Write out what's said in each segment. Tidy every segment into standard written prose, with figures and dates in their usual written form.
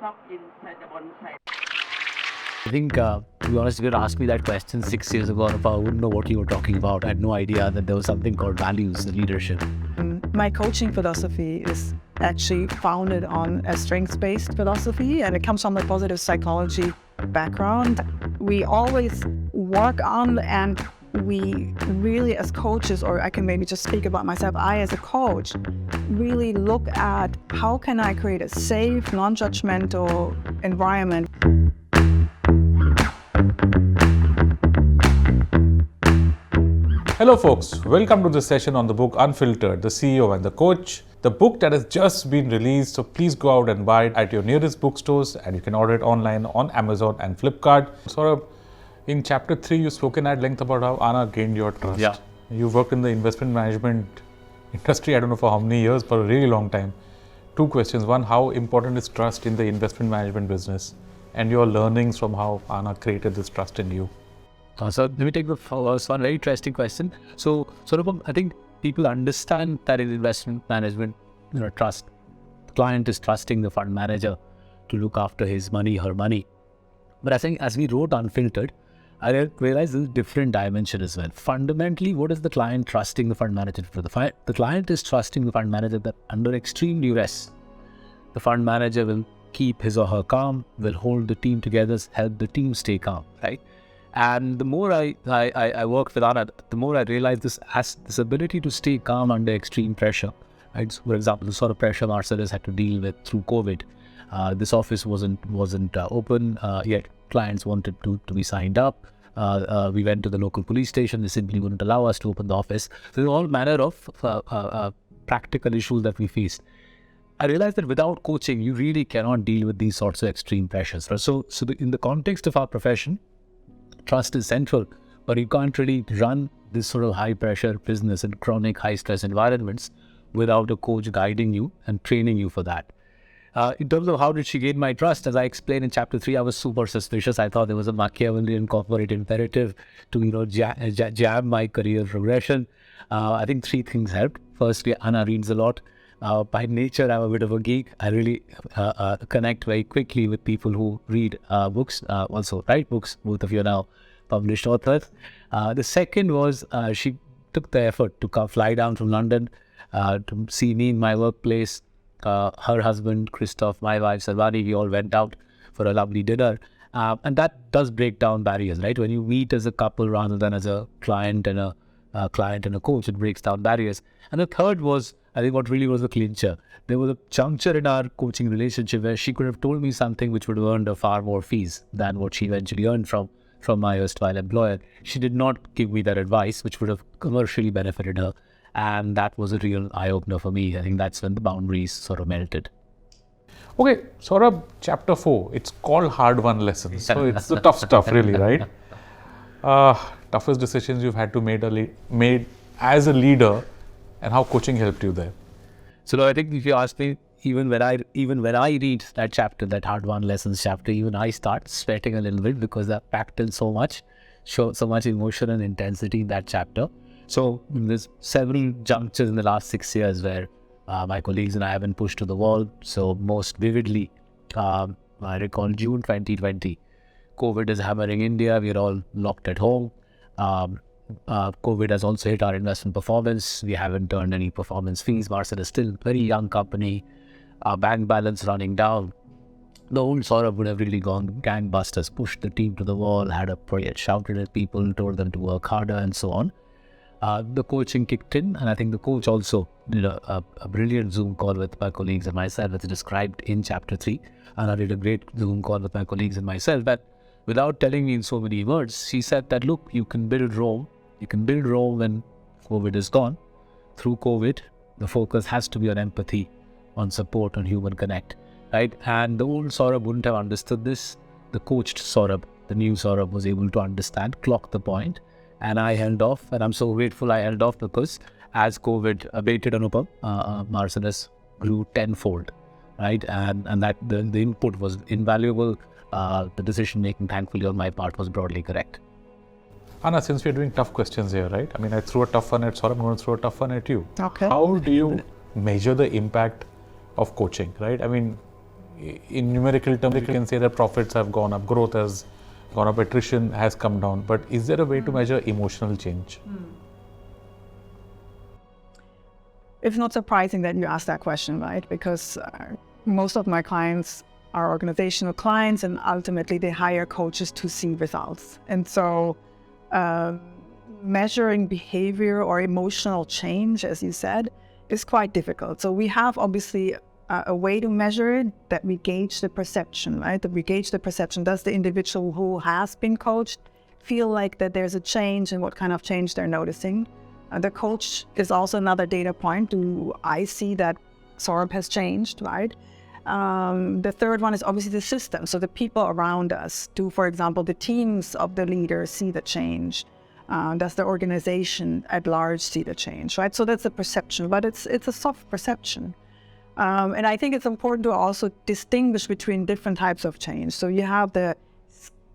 I think, to be honest, if you had asked me that question 6 years ago, Anupam, I wouldn't know what you were talking about. I had no idea that there was something called values in leadership. My coaching philosophy is actually founded on a strengths-based philosophy, and it comes from a positive psychology background. We always work on, and we really, as coaches, or I can maybe just speak about myself, I as a coach, really look at how can I create a safe, non-judgmental environment. Hello folks, welcome to this session on the book Unfiltered, the CEO and the Coach. The book that has just been released, so please go out and buy it at your nearest bookstores, and you can order it online on Amazon and Flipkart. Saurabh, in chapter 3, you've spoken at length about how Anna gained your trust. Yeah. You've worked in the investment management industry, I don't know for how many years, for a really long time. Two questions. One, how important is trust in the investment management business? And your learnings from how Anna created this trust in you. So let me take the first one, very interesting question. So Saurabh, I think people understand that in investment management, trust. The client is trusting the fund manager to look after his money, her money. But I think as we wrote Unfiltered, I realized there's a different dimension as well. Fundamentally, what is the client trusting the fund manager for? The client is trusting the fund manager that under extreme duress, the fund manager will keep his or her calm, will hold the team together, help the team stay calm, right? And the more I worked with Anna, the more I realized this ability to stay calm under extreme pressure. Right? So for example, the sort of pressure Marcellus had to deal with through COVID. This office wasn't open yet. Clients wanted to be signed up. We went to the local police station. They simply wouldn't allow us to open the office. So there were all manner of practical issues that we faced. I realized that without coaching, you really cannot deal with these sorts of extreme pressures. Right? So in the context of our profession, trust is central, but you can't really run this sort of high pressure business in chronic high stress environments without a coach guiding you and training you for that. In terms of how did she gain my trust, as I explained in chapter 3, I was super suspicious. I thought there was a Machiavellian corporate imperative to jam my career progression. I think 3 things helped. Firstly, Anna reads a lot. By nature, I'm a bit of a geek. I really connect very quickly with people who read books, also write books. Both of you are now published authors. The second was she took the effort to fly down from London to see me in my workplace. Her husband, Christoph, my wife, Sarvani, we all went out for a lovely dinner. And that does break down barriers, right? When you meet as a couple rather than as a client and a coach, it breaks down barriers. And the third was, I think what really was a clincher. There was a juncture in our coaching relationship where she could have told me something which would have earned her far more fees than what she eventually earned from my erstwhile employer. She did not give me that advice, which would have commercially benefited her. And that was a real eye-opener for me. I think that's when the boundaries sort of melted. Okay, Saurabh, chapter 4, it's called Hard-Won Lessons. So it's the tough stuff really, right? Toughest decisions you've had to made as a leader, and how coaching helped you there. So I think if you ask me, even when I read that chapter, that Hard-Won Lessons chapter, even I start sweating a little bit because I've packed in so much emotion and intensity in that chapter. So there's several junctures in the last 6 years where my colleagues and I have been pushed to the wall. So most vividly, I recall June 2020, COVID is hammering India. We're all locked at home. COVID has also hit our investment performance. We haven't earned any performance fees. Marcel is still a very young company. Our bank balance running down. The old Saurabh would have really gone gangbusters, pushed the team to the wall, had a project, shouted at people, told them to work harder and so on. The coaching kicked in, and I think the coach also did a brilliant Zoom call with my colleagues and myself, as described in chapter 3. And I did a great Zoom call with my colleagues and myself. But without telling me in so many words, she said that, look, you can build Rome. You can build Rome when COVID is gone. Through COVID, the focus has to be on empathy, on support, on human connect, right? And the old Saurabh wouldn't have understood this. The coached Saurabh, the new Saurabh, was able to understand, clock the point. And I held off, and I'm so grateful I held off, because as COVID abated, Anupam, Marcellus grew tenfold, right? And that the input was invaluable. The decision making, thankfully, on my part was broadly correct. Anna, since we're doing tough questions here, right? I mean, I threw a tough one at Saurabh, I'm going to throw a tough one at you. Okay. How do you measure the impact of coaching, right? I mean, in numerical terms, you can say that profits have gone up, growth has gone up, attrition has come down. But is there a way to measure emotional change? It's not surprising that you asked that question, right? Because most of my clients are organizational clients, and ultimately they hire coaches to see results. And so measuring behavior or emotional change, as you said, is quite difficult. So we have obviously a way to measure it, that we gauge the perception, right? That we gauge the perception. Does the individual who has been coached feel like that there's a change, and what kind of change they're noticing? The coach is also another data point. Do I see that Saurabh has changed, right? The third one is obviously the system. So the people around us. Do, for example, the teams of the leaders see the change? Does the organization at large see the change, right? So that's the perception, but it's a soft perception. And I think it's important to also distinguish between different types of change. So you have the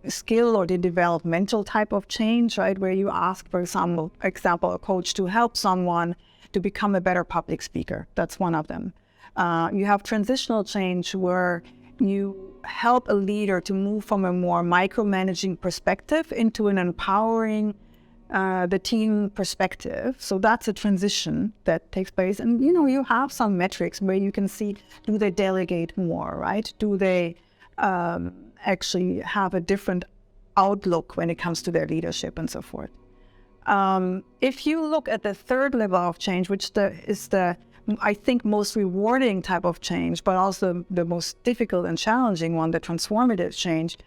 skill or the developmental type of change, right? Where you ask, for example, a coach to help someone to become a better public speaker. That's one of them. You have transitional change, where you help a leader to move from a more micromanaging perspective into an empowering the team perspective. So that's a transition that takes place. And, you have some metrics where you can see, do they delegate more, right? Do they actually have a different outlook when it comes to their leadership and so forth? If you look at the third level of change, which is the, I think, most rewarding type of change, but also the most difficult and challenging one, the transformative change,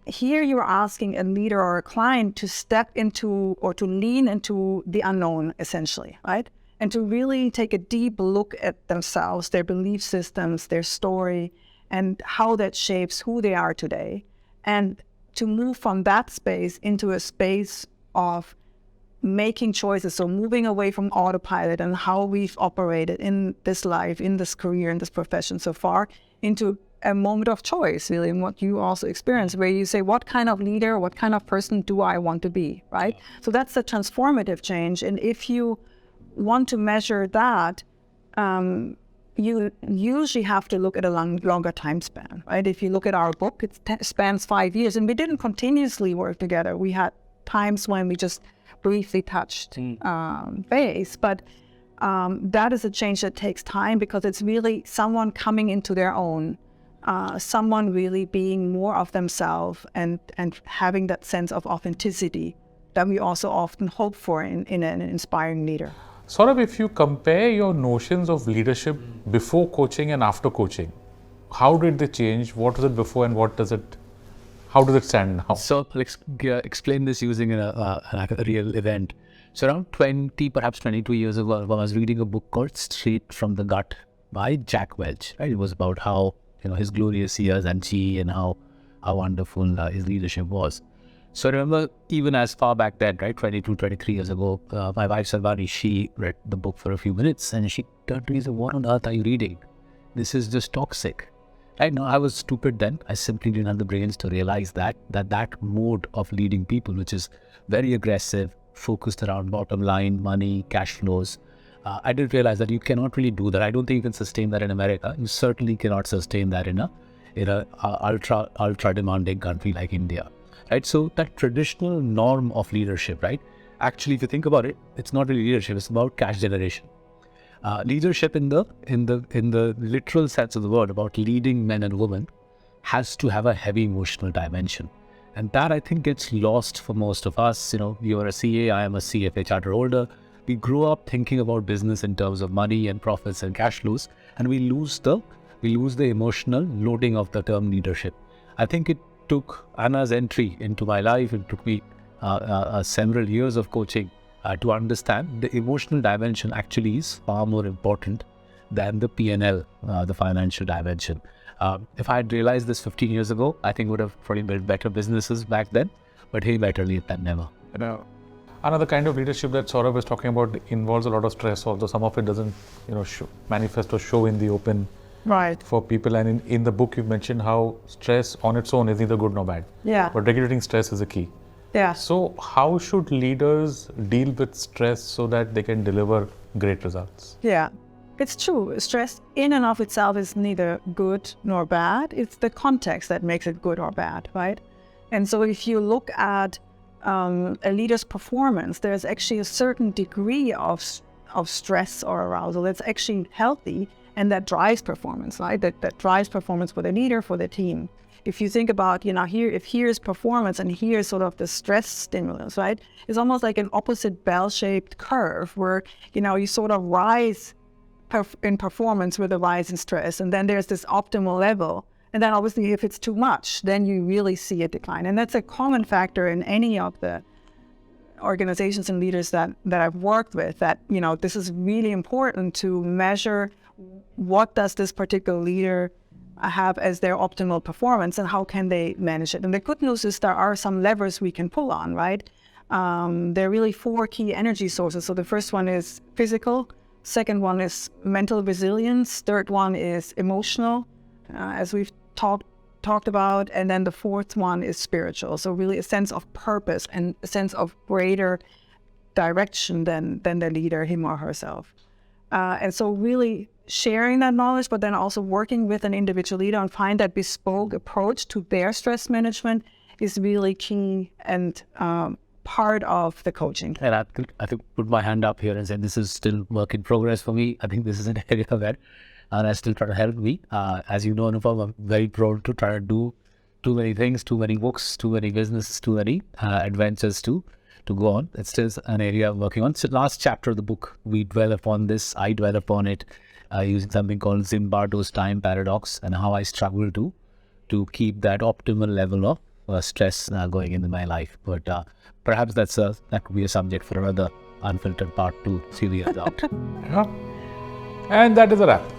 here you're asking a leader or a client to step into or to lean into the unknown, essentially, right? And to really take a deep look at themselves, their belief systems, their story, and how that shapes who they are today. And to move from that space into a space of making choices, so moving away from autopilot and how we've operated in this life, in this career, in this profession so far, into a moment of choice, really, and what you also experience, where you say, what kind of leader, what kind of person do I want to be, right? So that's a transformative change. And if you want to measure that, you usually have to look at a longer time span, right? If you look at our book, it spans 5 years, and we didn't continuously work together. We had times when we just briefly touched base, but that is a change that takes time, because it's really someone coming into their own, someone really being more of themselves and having that sense of authenticity that we also often hope for in an inspiring leader. Saurabh, if you compare your notions of leadership before coaching and after coaching, how did they change? What was it before, and how does it stand now? So let's explain this using a real event. So around 20, perhaps 22 years ago, I was reading a book called Straight from the Gut by Jack Welch. Right? It was about how his glorious years and GE, and how wonderful his leadership was. So I remember, even as far back then, right, 22, 23 years ago, my wife Salvani, she read the book for a few minutes, and she turned to me and said, "What on earth are you reading? This is just toxic." Right? Now, I was stupid then. I simply didn't have the brains to realize that mode of leading people, which is very aggressive, focused around bottom line, money, cash flows, I didn't realize that you cannot really do that. I don't think you can sustain that in America. You certainly cannot sustain that in a ultra demanding country like India. Right? So that traditional norm of leadership, right? Actually, if you think about it, it's not really leadership. It's about cash generation. Leadership in the literal sense of the word, about leading men and women, has to have a heavy emotional dimension, and that, I think, gets lost for most of us. You are a CA, I am a CFA charter holder. We grow up thinking about business in terms of money and profits and cash flows, and we lose the emotional loading of the term leadership. I think it took Anna's entry into my life. It took me several years of coaching to understand the emotional dimension actually is far more important than the P&L, the financial dimension. If I had realized this 15 years ago, I think would have probably built better businesses back then, but hey, better late than never. Another kind of leadership that Saurabh is talking about involves a lot of stress, although some of it doesn't manifest or show in the open, right, for people. And in the book, you mentioned how stress on its own is neither good nor bad. Yeah. But regulating stress is a key. Yeah. So how should leaders deal with stress so that they can deliver great results? Yeah. It's true. Stress in and of itself is neither good nor bad. It's the context that makes it good or bad, right? And so if you look at a leader's performance, there's actually a certain degree of stress or arousal that's actually healthy, and that drives performance, right? That drives performance for the leader, for the team. If you think about, here's performance and here's sort of the stress stimulus, right? It's almost like an opposite bell-shaped curve where, you sort of rise in performance with a rise in stress. And then there's this optimal level. And then obviously if it's too much, then you really see a decline. And that's a common factor in any of the organizations and leaders that I've worked with, that, this is really important to measure what does this particular leader have as their optimal performance and how can they manage it. And the good news is there are some levers we can pull on, right? There are really 4 key energy sources. So the first one is physical, second one is mental resilience, third one is emotional, as we've talked about, and then the fourth one is spiritual. So really a sense of purpose and a sense of greater direction than the leader, him or herself. And so really sharing that knowledge, but then also working with an individual leader and find that bespoke approach to their stress management is really key and part of the coaching. And I think put my hand up here and say this is still work in progress for me. I think this is an area where I still try to help me. As you know, Anupam, I'm very prone to try to do too many things, too many books, too many businesses, too many adventures to go on. It's still an area I'm working on. So last chapter of the book, we dwell upon this. I dwell upon it using something called Zimbardo's time paradox and how I struggle to keep that optimal level of stress going into my life. But perhaps that could be a subject for another Unfiltered part 2 series out. And that is a wrap.